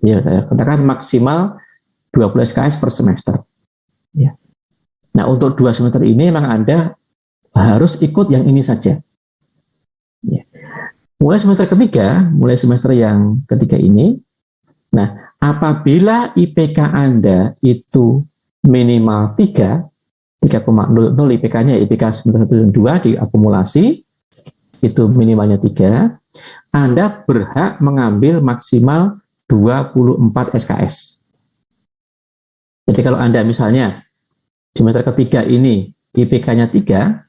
Ya, saya katakan maksimal 20 SKS per semester. Ya. Nah, untuk 2 semester ini memang Anda harus ikut yang ini saja. Ya. Mulai semester yang ketiga ini, nah, apabila IPK Anda itu minimal 3,00 IPK-nya, IPK semester 1 dan 2 diakumulasi, itu minimalnya 3, Anda berhak mengambil maksimal 24 SKS. Jadi kalau Anda misalnya semester ketiga ini IPK-nya 3,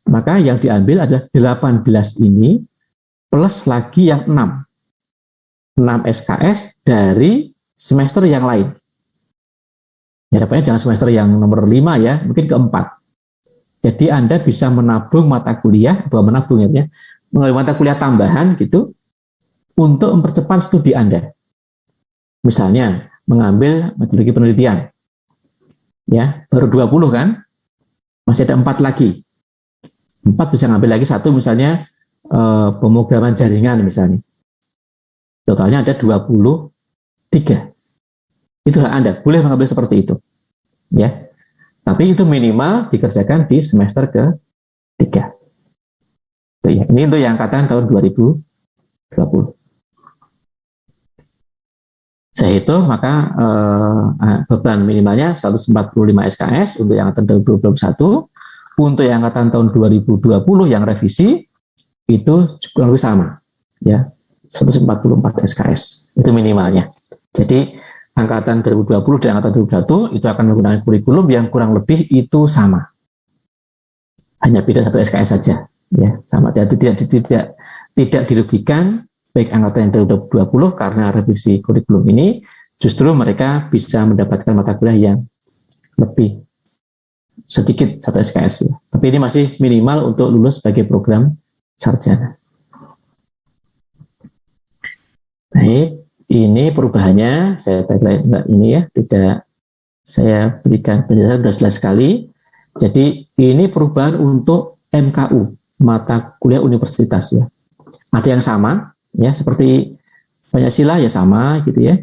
maka yang diambil adalah 18 ini plus lagi yang 6 SKS dari semester yang lain. Harapannya jangan semester yang nomor 5 ya, mungkin keempat. Jadi Anda bisa menabung mata kuliah, bukan menabung ya, mengambil mata kuliah tambahan gitu, untuk mempercepat studi Anda. Misalnya, mengambil metodologi penelitian. Ya, baru 20 kan? Masih ada 4 lagi. 4 bisa ngambil lagi satu misalnya pemrograman jaringan misalnya. Totalnya ada 23. Itu hak Anda, boleh mengambil seperti itu. Ya. Tapi itu minimal dikerjakan di semester ke-3. Ya. Ini untuk yang angkatan tahun 2020. Saya hitung maka beban minimalnya 145 SKS untuk yang angkatan tahun 2021. Untuk yang angkatan tahun 2020 yang revisi itu kurang lebih sama, ya, 144 SKS itu minimalnya. Jadi angkatan 2020 dan angkatan 2021 itu akan menggunakan kurikulum yang kurang lebih itu sama, hanya beda 1 SKS saja, ya, sama. Tidak dirugikan baik angkatan yang 2020 karena revisi kurikulum ini, justru mereka bisa mendapatkan mata kuliah yang lebih sedikit 1 SKS ya. Tapi ini masih minimal untuk lulus sebagai program sarjana. Baik, ini perubahannya saya tagline ini ya, tidak saya berikan penjelasan sudah jelas sekali. Jadi ini perubahan untuk MKU, mata kuliah universitas ya. Ada yang sama ya, seperti Pancasila ya sama gitu ya.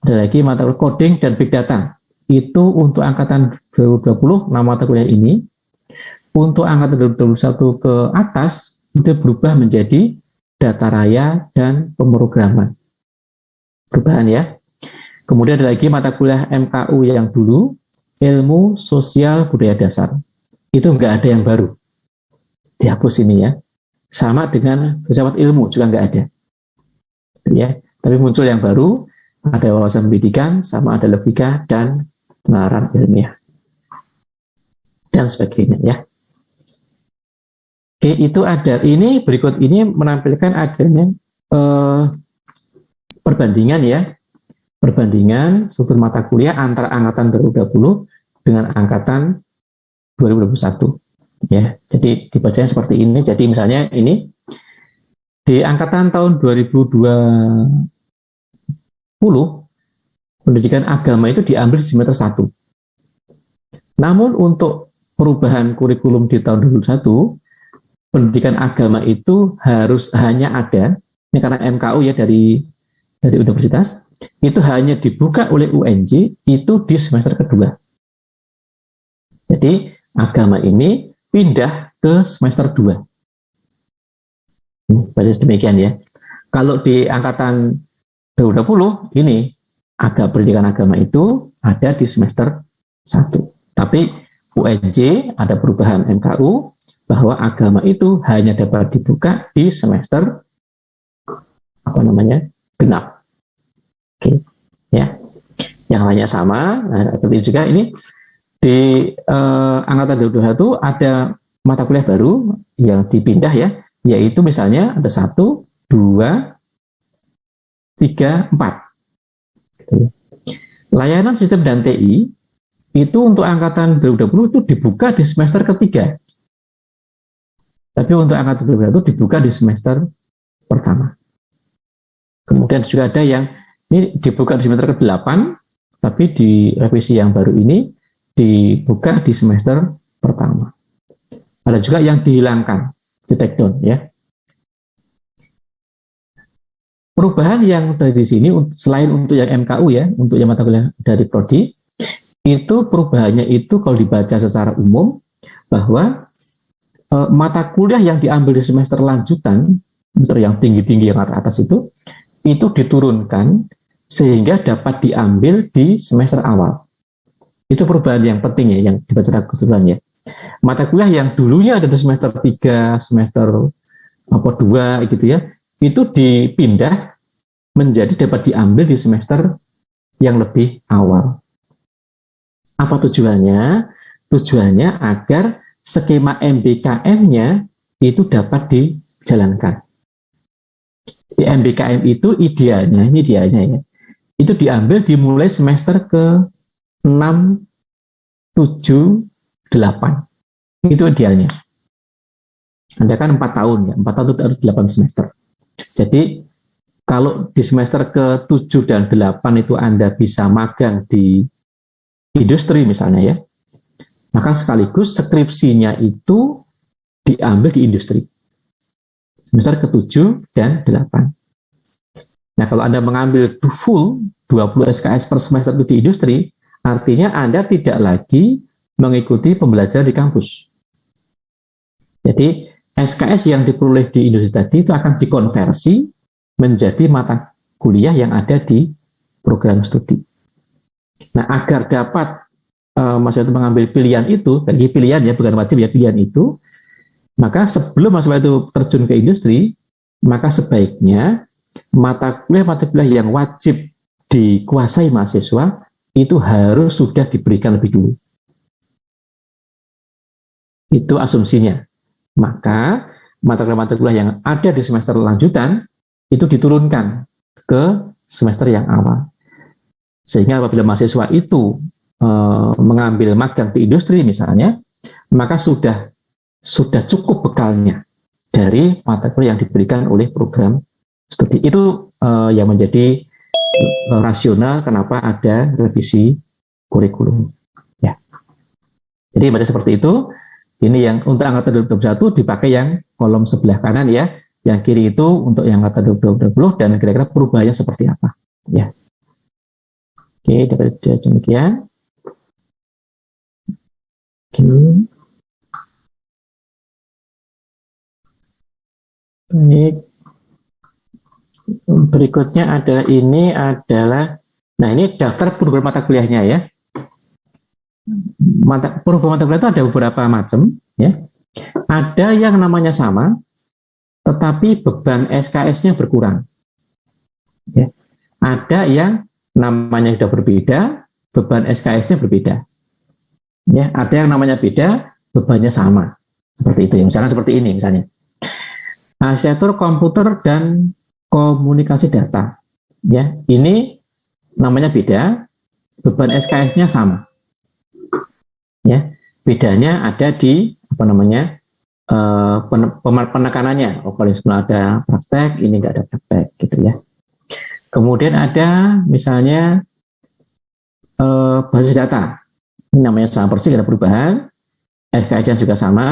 Ada lagi mata kuliah coding dan big data. Itu untuk angkatan 2020 nama mata kuliah ini. Untuk angkatan 2021 ke atas itu berubah menjadi data raya dan pemrograman. Perubahan ya. Kemudian ada lagi mata kuliah MKU yang dulu, ilmu sosial budaya dasar. Itu enggak ada yang baru. Dihapus ini ya. Sama dengan filsafat ilmu juga enggak ada. Ya, tapi muncul yang baru, ada wawasan pendidikan, sama ada logika dan penalaran ilmiah dan sebagainya ya. Oke, itu ada. Ini berikut ini menampilkan adanya perbandingan ya, perbandingan struktur mata kuliah antara angkatan 2020 dengan angkatan 2021 ya. Jadi dibacanya seperti ini. Jadi misalnya ini di angkatan tahun 2020 pendidikan agama itu diambil di semester 1. Namun untuk perubahan kurikulum di tahun 2021, pendidikan agama itu harus hanya ada, ini karena MKU ya dari universitas, itu hanya dibuka oleh UNJ itu di semester kedua. Jadi agama ini pindah ke semester 2. Baca demikian ya. Kalau di angkatan 2020 ini pendidikan agama itu ada di semester 1. Tapi UNJ ada perubahan MKU bahwa agama itu hanya dapat dibuka di semester genap. Oke, ya. Yang lainnya sama. Nah, seperti juga ini di angkatan 2021 ada mata kuliah baru yang dipindah ya, yaitu misalnya ada 1, 2, 3, 4. Layanan sistem dan TI itu untuk angkatan 2020 itu dibuka di semester ketiga. Tapi untuk angkatan 2021 dibuka di semester pertama. Kemudian juga ada yang ini dibuka di semester ke-8, tapi di revisi yang baru ini dibuka di semester pertama. Ada juga yang dihilangkan, di take down ya. perubahan yang dari sini selain untuk yang MKU ya, untuk yang mata kuliah dari prodi, itu perubahannya itu kalau dibaca secara umum bahwa mata kuliah yang diambil di semester lanjutan, untuk yang tinggi-tinggi yang atas itu diturunkan sehingga dapat diambil di semester awal. Itu perubahan yang penting ya, yang dibaca kebetulan ya. Mata kuliah yang dulunya ada di semester 3, semester 2 gitu ya, itu dipindah menjadi dapat diambil di semester yang lebih awal. Apa tujuannya? Tujuannya agar skema MBKM-nya itu dapat dijalankan. Di MBKM itu idealnya, ini idealnya ya, itu diambil dimulai semester ke 6, 7, 8. Itu idealnya. Anda kan 4 tahun ya, 4 tahun itu harus 8 semester. Jadi kalau di semester ke-7 dan 8 itu Anda bisa magang di industri misalnya ya, maka sekaligus skripsinya itu diambil di industri. Semester ke-7 dan 8. Nah, kalau Anda mengambil full 20 SKS per semester itu di industri, artinya Anda tidak lagi mengikuti pembelajaran di kampus. Jadi, SKS yang diperoleh di industri tadi itu akan dikonversi menjadi mata kuliah yang ada di program studi. Nah, agar dapat mahasiswa mengambil pilihan itu, bagi pilihan ya, bukan wajib ya, pilihan itu, maka sebelum mahasiswa itu terjun ke industri, maka sebaiknya mata kuliah yang wajib dikuasai mahasiswa itu harus sudah diberikan lebih dulu. Itu asumsinya. Maka mata kuliah yang ada di semester lanjutan itu diturunkan ke semester yang awal. Sehingga apabila mahasiswa itu mengambil magang di industri misalnya, maka sudah cukup bekalnya dari mata kuliah yang diberikan oleh program studi. Itu yang menjadi rasional kenapa ada revisi kurikulum. Ya. Jadi baca seperti itu. Ini yang untuk angkatan 2021 dipakai yang kolom sebelah kanan ya. Yang kiri itu untuk yang angkatan 2020 dan kira-kira perubahannya seperti apa. Ya. Oke, dapat demikian. Oke. Baik. Berikutnya nah ini daftar program mata kuliahnya ya. Program mata kuliah itu ada beberapa macam ya. Ada yang namanya sama, tetapi beban SKS-nya berkurang. Ya. Ada yang namanya sudah berbeda, beban SKS-nya berbeda. Ya, ada yang namanya beda, bebannya sama. Seperti itu. Misalkan seperti ini misalnya. Arsitektur komputer dan komunikasi data. Ya, ini namanya beda, beban SKS-nya sama. Ya, bedanya ada di penekanannya. Oh, kalau ada praktek, ini nggak ada praktek, gitu ya. Kemudian ada misalnya basis data. Ini namanya sama persis, ada perubahan. SKS-nya juga sama,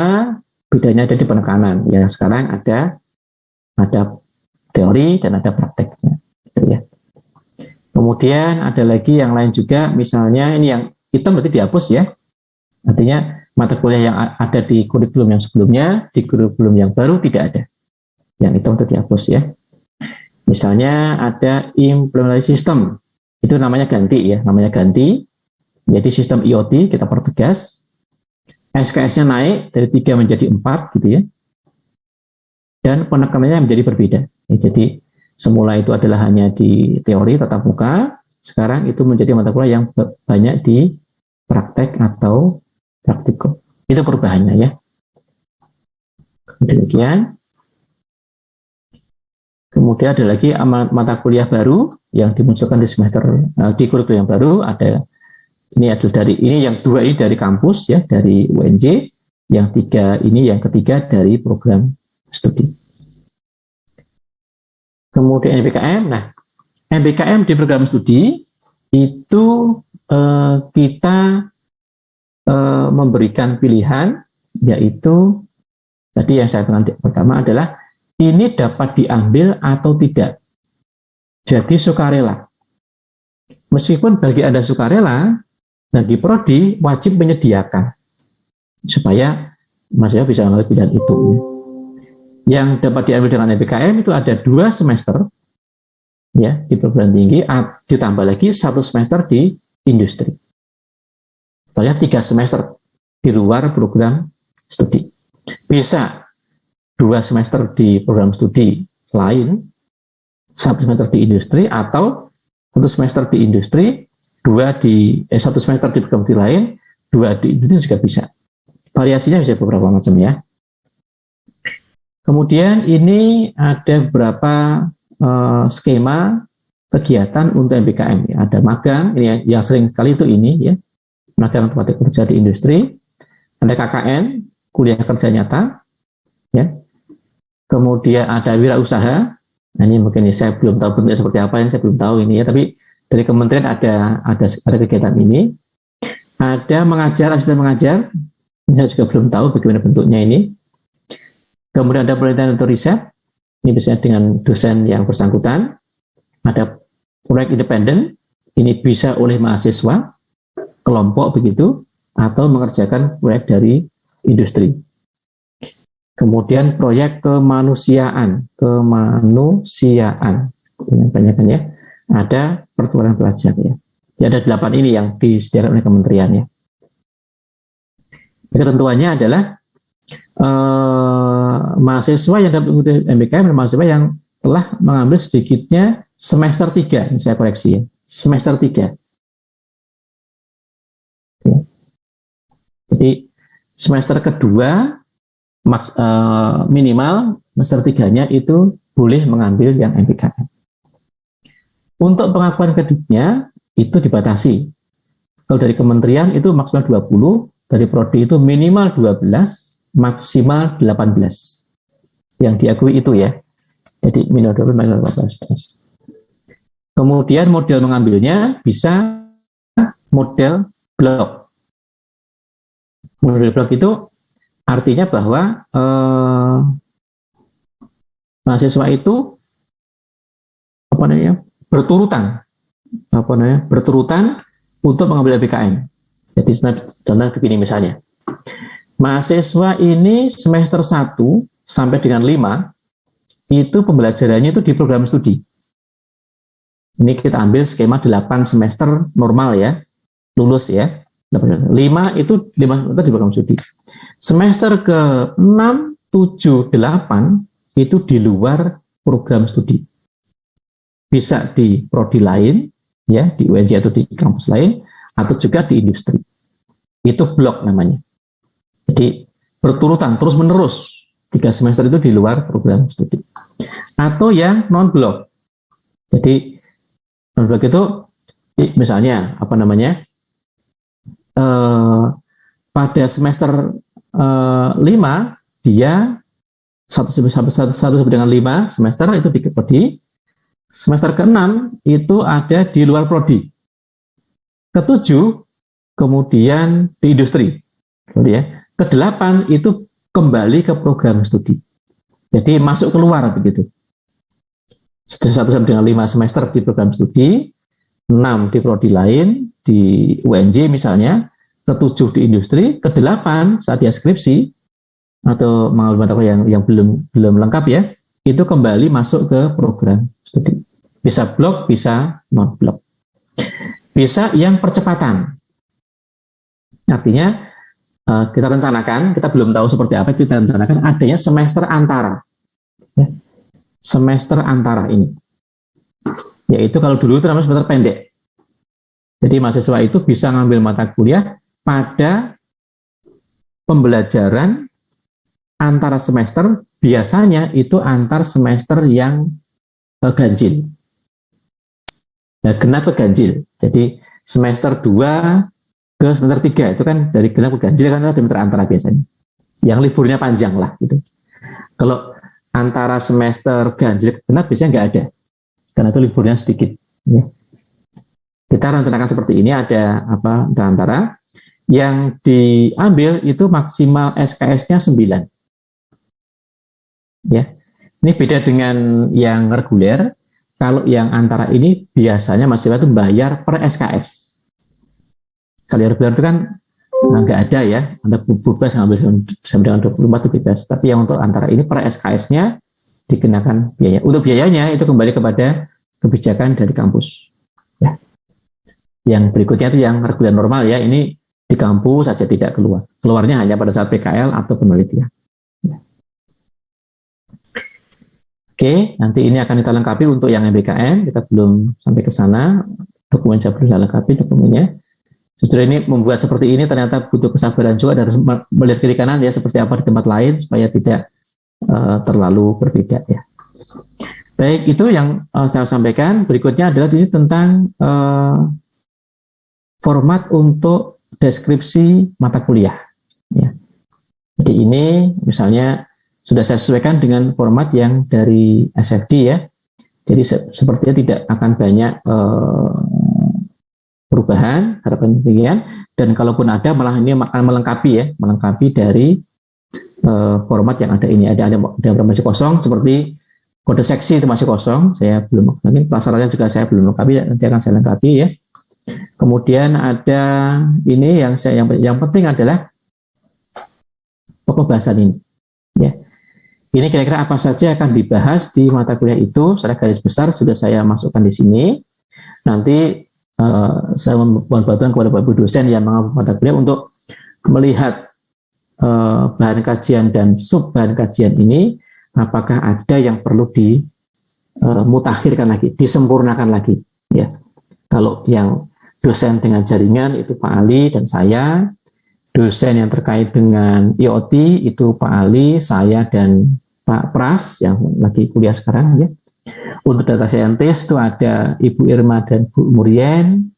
bedanya ada di penekanan. Ya, sekarang ada teori dan ada prakteknya, gitu ya. Kemudian ada lagi yang lain juga, misalnya ini yang hitam berarti dihapus ya. Artinya mata kuliah yang ada di kurikulum yang sebelumnya, di kurikulum yang baru tidak ada. Yang hitam itu dihapus ya. Misalnya ada implementasi sistem, itu namanya ganti ya, namanya ganti. Jadi sistem IoT kita pertegas, SKS-nya naik dari 3 menjadi 4 gitu ya. Dan penekanannya menjadi berbeda. Ya, jadi semula itu adalah hanya di teori tatap muka, sekarang itu menjadi mata kuliah yang banyak di praktek atau praktikum. Itu perubahannya ya. Demikian. Kemudian ada lagi mata kuliah baru yang dimunculkan di semester di kurikulum yang baru. Ada yang 2 ini dari kampus ya, dari UNJ, yang 3 ini yang ketiga dari program studi. Kemudian MBKM. Nah, MBKM di program studi itu kita memberikan pilihan, yaitu tadi yang saya bilang pertama adalah ini dapat diambil atau tidak. jadi sukarela. Meskipun bagi Anda sukarela, bagi prodi wajib menyediakan supaya mahasiswa bisa mengambil pilihan itu. Yang dapat diambil dengan MBKM itu ada 2 semester ya di perguruan tinggi, ditambah lagi 1 semester di industri. Soalnya 3 semester di luar program studi. Bisa 2 semester di program studi lain, 1 semester di industri, atau 1 semester di industri, 1 semester di program studi lain, 2 di industri juga bisa. Variasinya bisa beberapa macam ya. Kemudian ini ada beberapa skema kegiatan untuk MBKM. Ya. Ada magang, ini yang sering kali itu ini ya, magang tempat kerja di industri. Ada KKN, kuliah kerja nyata, ya. Kemudian ada wirausaha. Nah, ini mungkin saya belum tahu bentuknya seperti apa, ini saya belum tahu ini ya. Tapi dari kementerian ada kegiatan ini. Ada mengajar, asisten mengajar. Ini saya juga belum tahu bagaimana bentuknya ini. Kemudian ada penelitian atau riset. Ini biasanya dengan dosen yang bersangkutan. Ada proyek independen. Ini bisa oleh mahasiswa, kelompok begitu, atau mengerjakan proyek dari industri. Kemudian proyek kemanusiaan. Banyak ya. Ada pertukaran pelajar ya. Jadi ada 8 ini yang disediakan oleh kementerian ya. Ketentuannya adalah mahasiswa yang dapat mengikuti MBKM adalah mahasiswa yang telah mengambil sedikitnya semester 3, ini saya koreksi ya, semester 3. Ya. Jadi semester kedua minimal semester 3-nya itu boleh mengambil yang MBKM. Untuk pengakuan kreditnya itu dibatasi. Kalau dari kementerian itu maksimal 20, dari prodi itu minimal 12, maksimal 18 yang diakui itu ya. Jadi minimal 12, maksimal 18. Kemudian model mengambilnya bisa model blok. Model blok itu artinya bahwa mahasiswa itu berturutan untuk mengambil MBKM. Jadi contoh begini misalnya. Mahasiswa ini semester 1 sampai dengan 5 itu pembelajarannya itu di program studi. Ini kita ambil skema 8 semester normal ya, lulus ya. 5 itu 5 semester di program studi. Semester ke 6, 7, 8 itu di luar program studi. Bisa di prodi lain ya, di UNJ atau di kampus lain, atau juga di industri. Itu blok namanya. Jadi berturutan terus menerus 3 semester itu di luar program studi. Atau yang non blok. Jadi non blok itu misalnya pada semester 5 dia 1 sampai dengan 5 semester itu di prodi. Semester ke-6 itu ada di luar prodi. Ke-7 kemudian di industri. Ya. Ke-8 itu kembali ke program studi. Jadi masuk keluar begitu. 1 sampai dengan 5 semester di program studi, 6 di prodi lain, di UNJ misalnya, ke-7 di industri, ke-8 saat dia skripsi atau mengambil mata kuliah yang belum lengkap ya, itu kembali masuk ke program studi. Bisa blok, bisa non blok. Bisa yang percepatan. Artinya kita rencanakan, kita belum tahu seperti apa, kita rencanakan adanya semester antara. Ya. Semester antara ini. Yaitu kalau dulu itu namanya semester pendek. Jadi mahasiswa itu bisa ngambil mata kuliah pada pembelajaran antara semester, biasanya itu antar semester yang ganjil. Nah, genap ke ganjil. Jadi semester 2 ke semester 3 itu kan dari genap ke ganjil kan ada semester antara biasanya. Yang liburnya panjang lah gitu. Kalau antara semester ganjil ke genap biasanya nggak ada. Karena itu liburnya sedikit. Ya. Kita rencanakan seperti ini, ada antara yang diambil itu maksimal SKS-nya 9. Ya. Ini beda dengan yang reguler. Kalau yang antara ini biasanya mahasiswa itu bayar per SKS. Kalau yang reguler itu kan nggak ada ya, Anda bebas ngambil sampai dengan 24 itu bebas. Tapi yang untuk antara ini per SKS-nya dikenakan biaya. Untuk biayanya itu kembali kepada kebijakan dari kampus. Ya. Yang berikutnya itu yang reguler normal ya, ini di kampus saja tidak keluar. Keluarnya hanya pada saat PKL atau penelitian. Ya. Oke, nanti ini akan kita lengkapi untuk yang MBKM. Kita belum sampai ke sana. Dokumen saya belum lengkapi dokumennya. Justru ini membuat seperti ini ternyata butuh kesabaran juga dan harus melihat kiri kanan ya seperti apa di tempat lain supaya tidak terlalu berbeda ya. Baik, itu yang saya sampaikan. Berikutnya adalah ini tentang format untuk deskripsi mata kuliah. Ya. Jadi ini misalnya sudah saya sesuaikan dengan format yang dari SFD ya. Jadi sepertinya tidak akan banyak perubahan, harapan demikian. Dan kalaupun ada, malah ini akan melengkapi dari format yang ada ini. Ada masih kosong, seperti kode seksi itu masih kosong. Saya belum lengkapi. Prasyaratnya juga saya belum lengkapi. Nanti akan saya lengkapi ya. Kemudian ada ini yang penting adalah pokok bahasan ini. Ya. Ini kira-kira apa saja akan dibahas di mata kuliah itu, secara garis besar sudah saya masukkan di sini. Nanti saya mohon bantuan kepada Bapak dosen yang mengambil mata kuliah untuk melihat bahan kajian dan sub bahan kajian ini, apakah ada yang perlu dimutakhirkan lagi, disempurnakan lagi. Ya. Kalau yang dosen dengan jaringan itu Pak Ali dan saya, dosen yang terkait dengan IoT itu Pak Ali, saya dan Pak Pras yang lagi kuliah sekarang ya. Untuk data scientist itu ada Ibu Irma dan Bu Murien.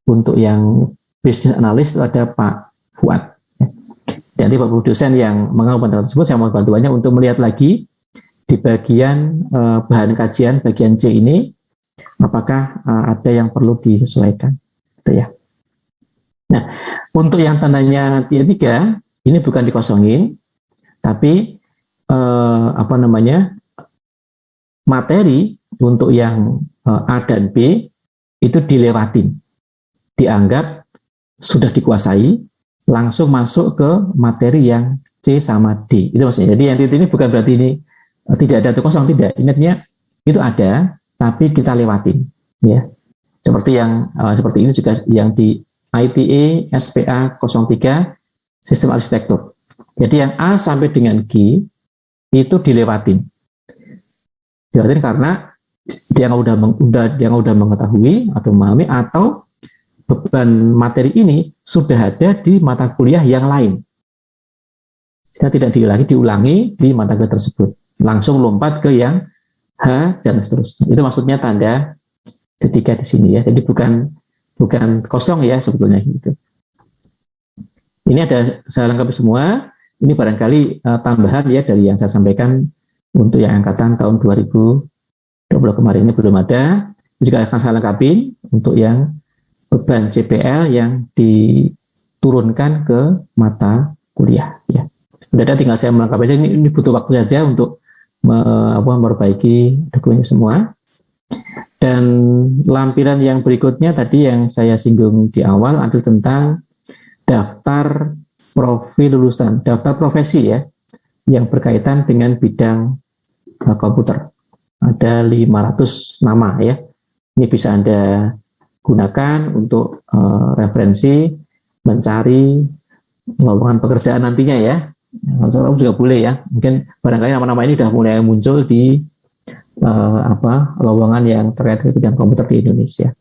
Untuk yang business analyst itu ada Pak Fuad. Ya. Jadi Bapak dosen yang mengambil bantuan tersebut, saya mohon bantuannya untuk melihat lagi di bagian bahan kajian bagian C ini, apakah ada yang perlu disesuaikan. Gitu ya. Nah, untuk yang tandanya tier 3 ini bukan dikosongin, tapi materi untuk yang A dan B itu dilewatin, dianggap sudah dikuasai, langsung masuk ke materi yang C sama D. Itu maksudnya. Jadi yang titik ini bukan berarti ini tidak ada atau kosong, tidak. Ingatnya itu ada, tapi kita lewatin, ya. Seperti seperti ini juga yang di ITA SPA 03 sistem arsitektur. Jadi yang A sampai dengan G itu dilewatin karena dia udah mengetahui atau memahami, atau beban materi ini sudah ada di mata kuliah yang lain. Sehingga tidak diulangi di mata kuliah tersebut. Langsung lompat ke yang H dan seterusnya. Itu maksudnya tanda ketiga di sini ya. Jadi bukan kosong ya sebetulnya gitu. Ini ada saya lengkapi semua. Ini barangkali tambahan ya dari yang saya sampaikan untuk yang angkatan tahun 2020 kemarin ini belum ada. Juga akan saya lengkapi untuk yang beban CPL yang diturunkan ke mata kuliah ya. Sudah ada, tinggal saya melengkapi saja. Ini butuh waktu saja untuk memperbaiki dokumennya semua. Dan lampiran yang berikutnya tadi yang saya singgung di awal adalah tentang daftar profil lulusan, daftar profesi ya, yang berkaitan dengan bidang komputer. Ada 500 nama ya. Ini bisa Anda gunakan untuk referensi mencari lowongan pekerjaan nantinya ya. Kalau juga boleh ya. Mungkin barangkali nama-nama ini sudah mulai muncul di lowongan yang terkait dengan bidang komputer di Indonesia.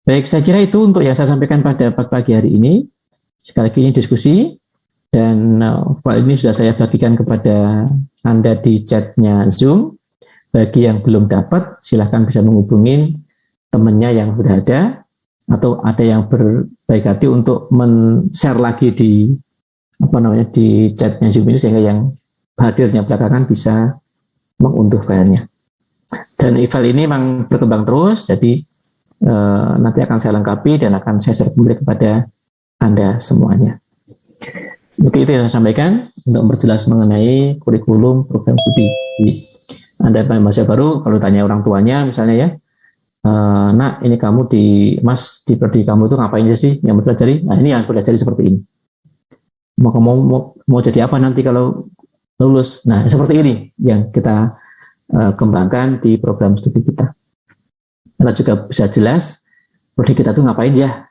Baik, saya kira itu untuk yang saya sampaikan pada pagi hari ini. Sekali lagi ini diskusi, dan file ini sudah saya bagikan kepada Anda di chatnya Zoom. Bagi yang belum dapat, silahkan bisa menghubungi temannya yang sudah ada, atau ada yang berbaik hati untuk men-share lagi di chatnya Zoom ini, sehingga yang hadirnya belakangan bisa mengunduh filenya. Dan file ini memang berkembang terus, jadi nanti akan saya lengkapi dan akan saya share kembali kepada Anda semuanya. Oke, itu yang saya sampaikan untuk memperjelas mengenai kurikulum program studi Anda mahasiswa baru, kalau tanya orang tuanya misalnya ya, nak ini kamu Mas di prodi kamu itu ngapain aja sih yang mempelajari? Nah ini yang pelajari seperti ini. Mau jadi apa nanti kalau lulus? Nah seperti ini yang kita kembangkan di program studi kita. Kita juga bisa jelas prodi kita tuh ngapain ya,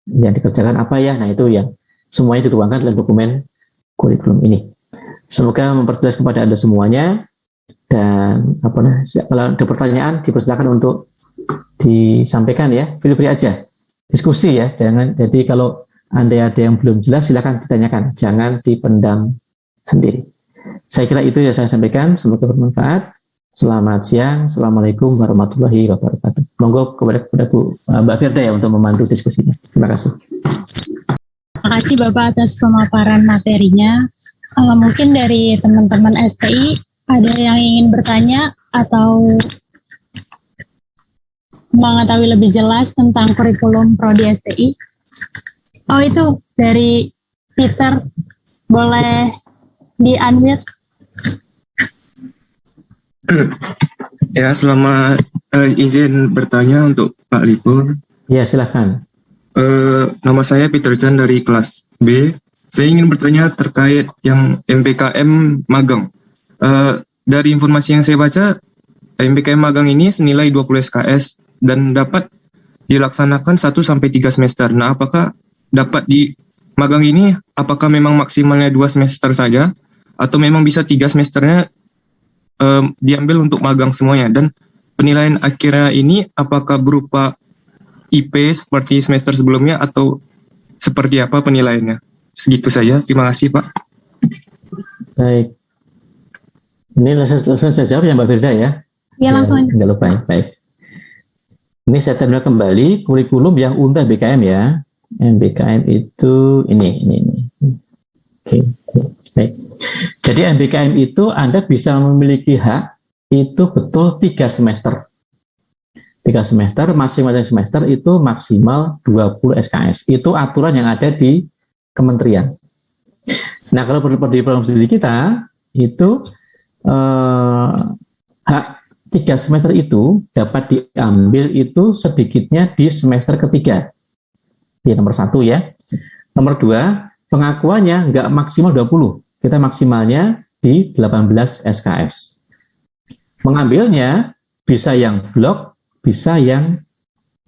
yang dikerjakan apa ya. Nah itu yang semuanya dituangkan dalam dokumen kurikulum ini. Semoga memperjelas kepada Anda semuanya. Dan kalau ada pertanyaan dipersilakan untuk disampaikan ya, feel-free aja, diskusi ya. Jadi kalau Anda ada yang belum jelas silakan ditanyakan, jangan dipendam sendiri. Saya kira itu yang saya sampaikan, semoga bermanfaat. Selamat siang, Assalamualaikum warahmatullahi wabarakatuh. Monggo kepada Mbak Firda ya untuk memandu diskusinya. Terima kasih. Terima kasih Bapak atas pemaparan materinya. Mungkin dari teman-teman STI ada yang ingin bertanya atau mengetahui lebih jelas tentang kurikulum Prodi STI? Oh itu dari Peter, boleh di-unmute? Ya, selamat izin bertanya untuk Pak Lipo. Ya, silakan. Nama saya Peter Chan dari kelas B. Saya ingin bertanya terkait yang MPKM magang. Dari informasi yang saya baca, MPKM magang ini senilai 20 SKS dan dapat dilaksanakan 1-3 semester. Nah, apakah dapat di magang ini, apakah memang maksimalnya 2 semester saja, atau memang bisa 3 semesternya diambil untuk magang semuanya? Dan penilaian akhirnya ini apakah berupa IP seperti semester sebelumnya atau seperti apa penilaiannya? Segitu saja, terima kasih Pak. Baik. Ini langsung saya jawab ya Mbak Firda ya? Ya langsung. Nggak lupa ya, baik. Ini saya terima kembali kurikulum yang untuk MBKM ya. MBKM itu ini. Oke, baik. Jadi MBKM itu Anda bisa memiliki hak itu betul 3 semester. 3 semester, masing-masing semester itu maksimal 20 SKS. Itu aturan yang ada di kementerian. Nah, kalau di program studi kita itu hak 3 semester itu dapat diambil itu sedikitnya di semester ketiga. Di nomor 1 ya. Nomor 2, pengakuannya nggak maksimal 20. Kita maksimalnya di 18 SKS. Mengambilnya bisa yang blok, bisa yang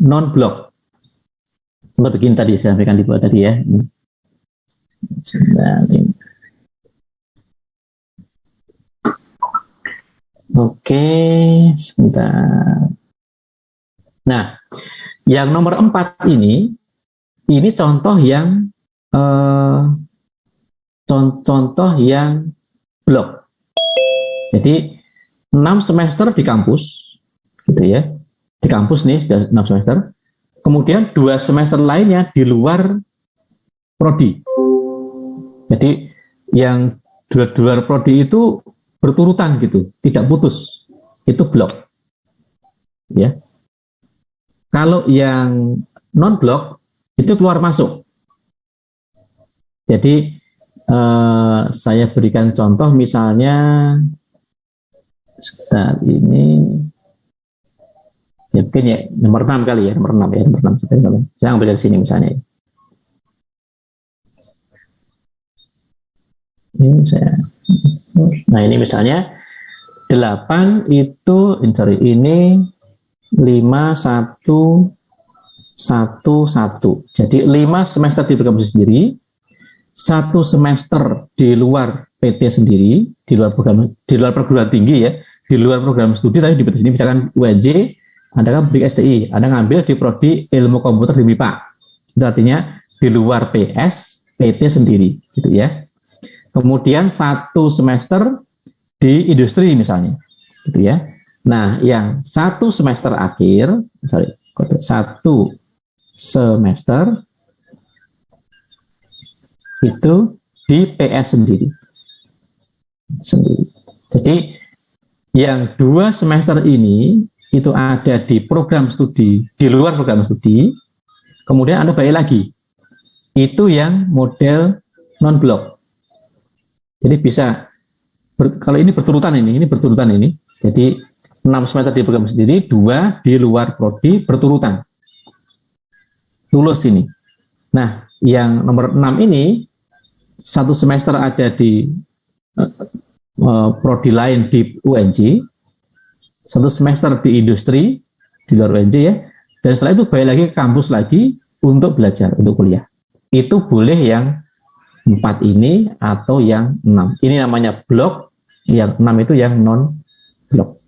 non-blok. Seperti begini tadi, saya sampaikan di bawah tadi ya. Oke, sebentar. Nah, yang nomor 4 ini contoh yang contoh yang blok. Jadi 6 semester di kampus, gitu ya. Di kampus nih sudah 6 semester. Kemudian 2 semester lainnya di luar prodi. Jadi yang di luar prodi itu berturutan gitu, tidak putus. Itu blok. Ya. Kalau yang non blok itu keluar masuk. Jadi saya berikan contoh misalnya sebentar ini ya mungkin ya nomor 6 kali ya, nomor 6 ya, nomor 6. Saya ambil dari sini misalnya. Nah ini misalnya 8 itu ini 5, 1, 1, 1. Jadi 5 semester di program sendiri, 1 semester di luar PT sendiri, di luar perguruan tinggi ya, di luar program studi tadi di PT sini misalkan UNJ, Anda kan beli STI, Anda ngambil di prodi ilmu komputer di MIPA. Itu artinya di luar PS, PT sendiri gitu ya. Kemudian 1 semester di industri misalnya, gitu ya. Nah, yang 1 semester akhir, 1 semester itu di PS sendiri. Jadi yang 2 semester ini itu ada di program studi, di luar program studi, kemudian Anda bayar lagi. Itu yang model non-blok. Jadi bisa kalau ini berturutan ini berturutan ini. Jadi 6 semester di program sendiri, 2 di luar prodi berturutan. Lulus ini. Nah, yang nomor 6 ini 1 semester ada di prodi lain di UNJ, 1 semester di industri di luar UNJ ya, dan setelah itu balik lagi ke kampus lagi untuk belajar, untuk kuliah. Itu boleh yang 4 ini atau yang 6. Ini namanya blok, yang 6 itu yang non blok.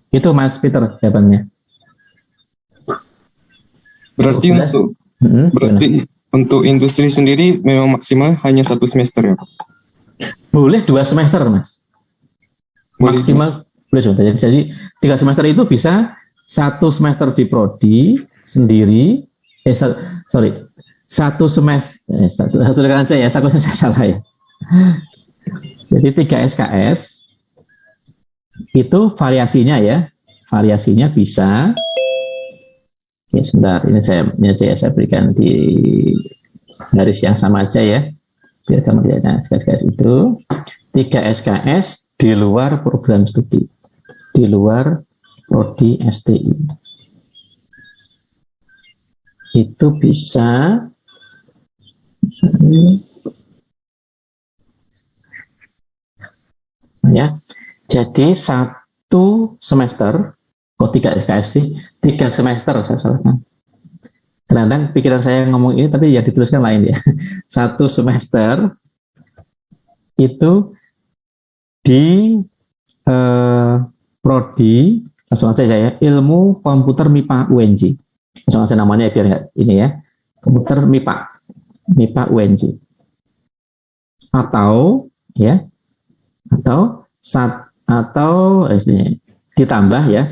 Itu Mas Peter jawabannya. Berarti untuk industri sendiri memang maksimal hanya 1 semester ya Pak? Boleh 2 semester Mas. Boleh Maksimal boleh semester. Jadi 3 semester itu bisa 1 semester di prodi sendiri. Satu semester. Satu dengan aja ya. Takutnya saya salah ya. Jadi 3 SKS itu variasinya ya. Variasinya bisa. Oke, sebentar. Ini saya berikan di garis yang sama aja ya. Biar kamu lihat. Nah, SKS itu 3 SKS di luar program studi, di luar prodi STI. Itu bisa ya. Jadi 1 semester, kok 3 SKS sih? 3 semester saya salahkan. Kadang-kadang pikiran saya ngomong ini tapi ya dituliskan lain ya. 1 semester itu di prodi, langsung aja saya ilmu komputer MIPA UNJ. Langsung aja namanya biar nggak ini ya. Komputer MIPA UNJ. Atau ya, atau ditambah ya,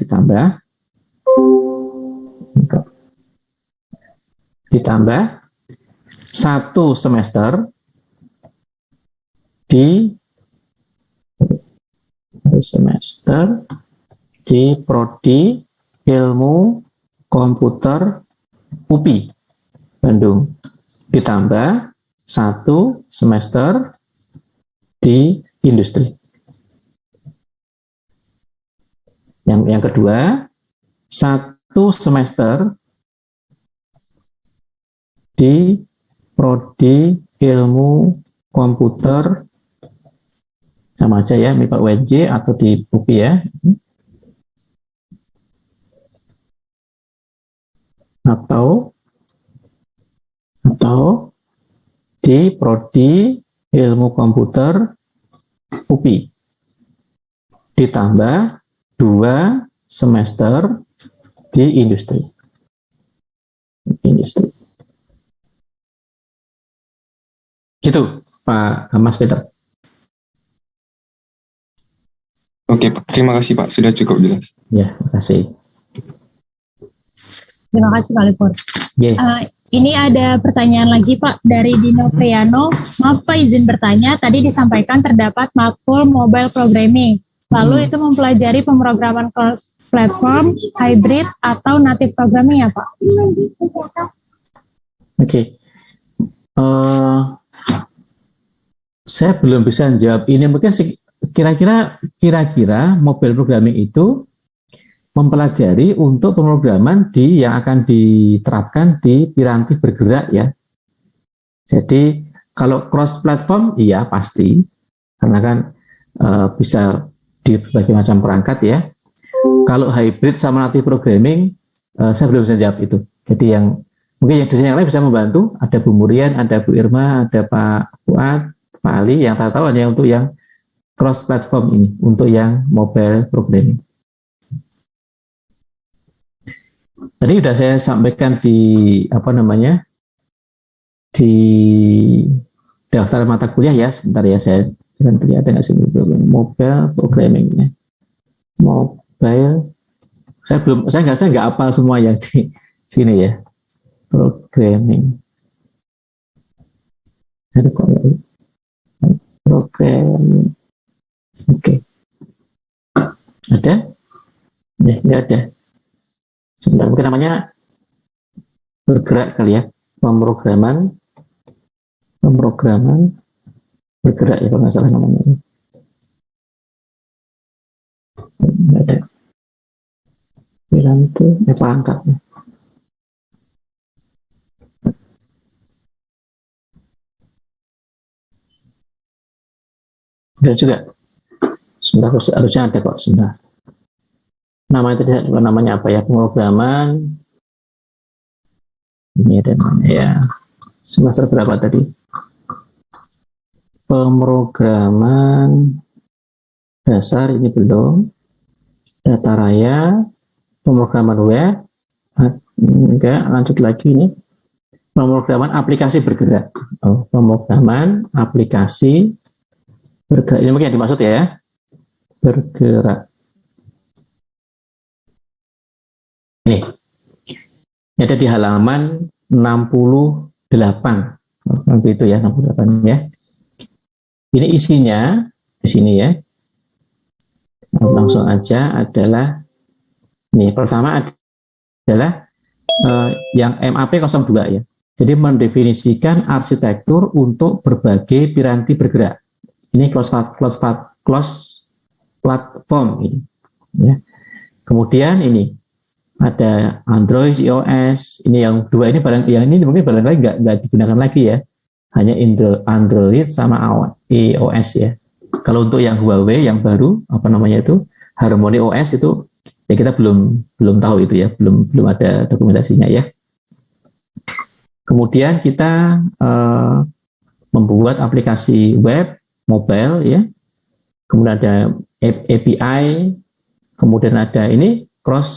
ditambah 1 semester di prodi ilmu komputer UPI Bandung, ditambah 1 semester di industri. Yang kedua, 1 semester di prodi ilmu komputer sama aja ya, MIPA UNJ atau di UPI ya. Atau di prodi ilmu komputer UPI ditambah 2 semester di industri. Gitu Pak Mas Peter. Oke Pak, terima kasih Pak, sudah cukup jelas. Ya, terima kasih. Terima kasih Pak Lipur. Ini ada pertanyaan lagi Pak dari Dino Priano. Maaf Pak, izin bertanya, tadi disampaikan terdapat matkul mobile programming. Lalu itu mempelajari pemrograman cross platform, hybrid, atau native programming ya Pak? Oke. Saya belum bisa jawab ini. Mungkin kira-kira mobile programming itu mempelajari untuk pemrograman yang akan diterapkan di piranti bergerak ya. Jadi kalau cross platform iya pasti, karena kan bisa di berbagai macam perangkat ya. Kalau hybrid sama native programming saya belum bisa jawab itu. Jadi mungkin yang di sini yang lain bisa membantu. Ada Bu Murian, ada Bu Irma, ada Pak Fuad, Pak Ali yang tahu hanya untuk yang cross platform ini, untuk yang mobile programming. Tadi sudah saya sampaikan di di daftar mata kuliah ya. Sebentar ya, saya dengan ada nggak sih mobile programming ya. Mobile, saya nggak hafal semua yang di sini ya. Programming. Ada kok programming. Oke. Ada? Ya, nggak ada. Sebentar, mungkin namanya bergerak kali ya, pemrograman bergerak ya kalau nggak salah namanya. Nggak ada. Wiranto, pangkatnya. Enggak juga. Sebentar, harusnya ada kok, sebentar. Namanya tadi, namanya apa ya? Pemrograman. Ini ada namanya ya. Semester berapa tadi? Pemrograman dasar ini belum. Data raya, pemrograman web, enggak, lanjut lagi ini. Pemrograman aplikasi bergerak. Oh, pemrograman aplikasi bergerak. Ini mungkin yang dimaksud ya. Bergerak. Ini ada di halaman 68. Nanti itu ya, 68 ya. Ini isinya di sini ya. Langsung aja adalah ini pertama adalah yang MAP 02 ya. Jadi mendefinisikan arsitektur untuk berbagai piranti bergerak. Ini close platform ini. Ya. Kemudian ini ada Android, iOS. Ini yang dua ini barang, yang ini mungkin barangkali nggak digunakan lagi ya. Hanya Android sama iOS ya. Kalau untuk yang Huawei yang baru apa namanya itu Harmony OS itu ya kita belum tahu itu ya, belum ada dokumentasinya ya. Kemudian kita membuat aplikasi web, mobile ya. Kemudian ada API, kemudian ada ini cross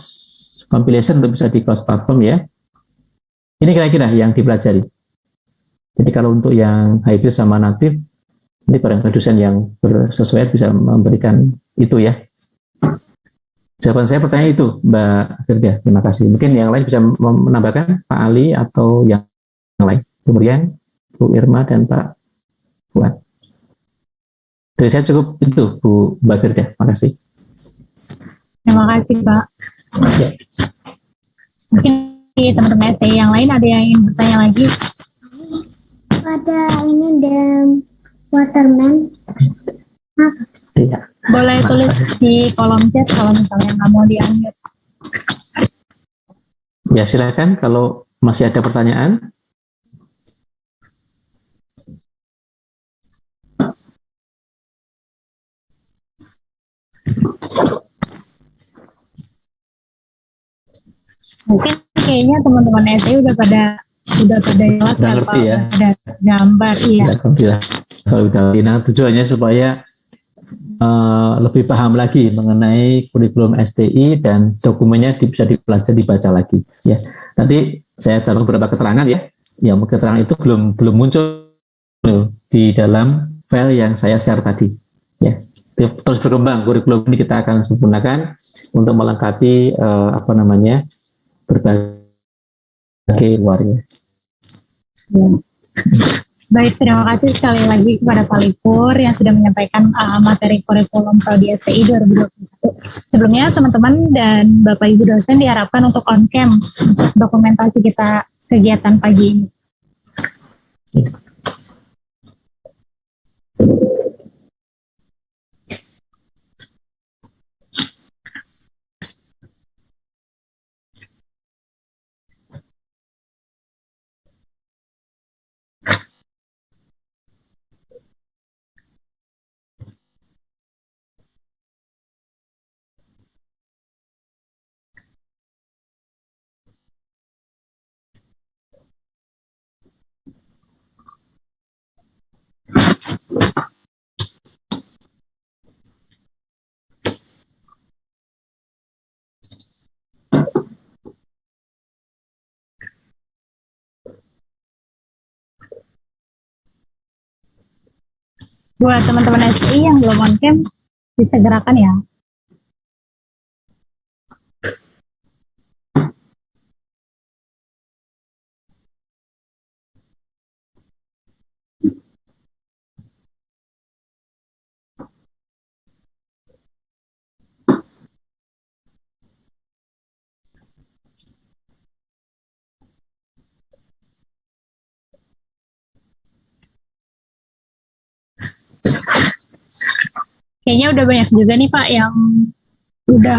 compilation untuk bisa di cross platform ya. Ini kira-kira yang dipelajari. Jadi kalau untuk yang hybrid sama native, ini barangkali dosen yang bersesuaian bisa memberikan itu ya. Jawaban saya pertanyaan itu, Mbak Firda. Terima kasih. Mungkin yang lain bisa menambahkan, Pak Ali atau yang lain. Kemudian Bu Irma dan Pak Fuad. Dari saya cukup itu, Bu Mbak Firda. Terima kasih. Terima kasih, Pak. Ya. Mungkin teman-teman STI yang lain ada yang ingin bertanya lagi? Ada ini dan Waterman. Tidak. Boleh tulis di kolom chat kalau misalnya nggak mau di-unmute. Ya silakan kalau masih ada pertanyaan. Mungkin kayaknya teman-teman STI udah pada jelas udah ngerti ya. Ada gambar, iya. Kalau udah nah, tujuannya supaya lebih paham lagi mengenai kurikulum STI dan dokumennya bisa dipelajari, dibaca lagi ya. Tadi saya taruh beberapa keterangan ya. Yang keterangan itu belum muncul di dalam file yang saya share tadi ya. Terus berkembang, kurikulum ini kita akan sempurnakan untuk melengkapi berbagai luarnya. Ya. Baik, terima kasih sekali lagi kepada Pak Lipur yang sudah menyampaikan materi kurikulum Prodi STI 2021. Sebelumnya teman-teman dan Bapak Ibu dosen diharapkan untuk on-cam untuk dokumentasi kita kegiatan pagi ini. Ya. Buat teman-teman STI yang belum on-cam, disegerakan ya. Kayaknya udah banyak juga nih Pak yang Udah.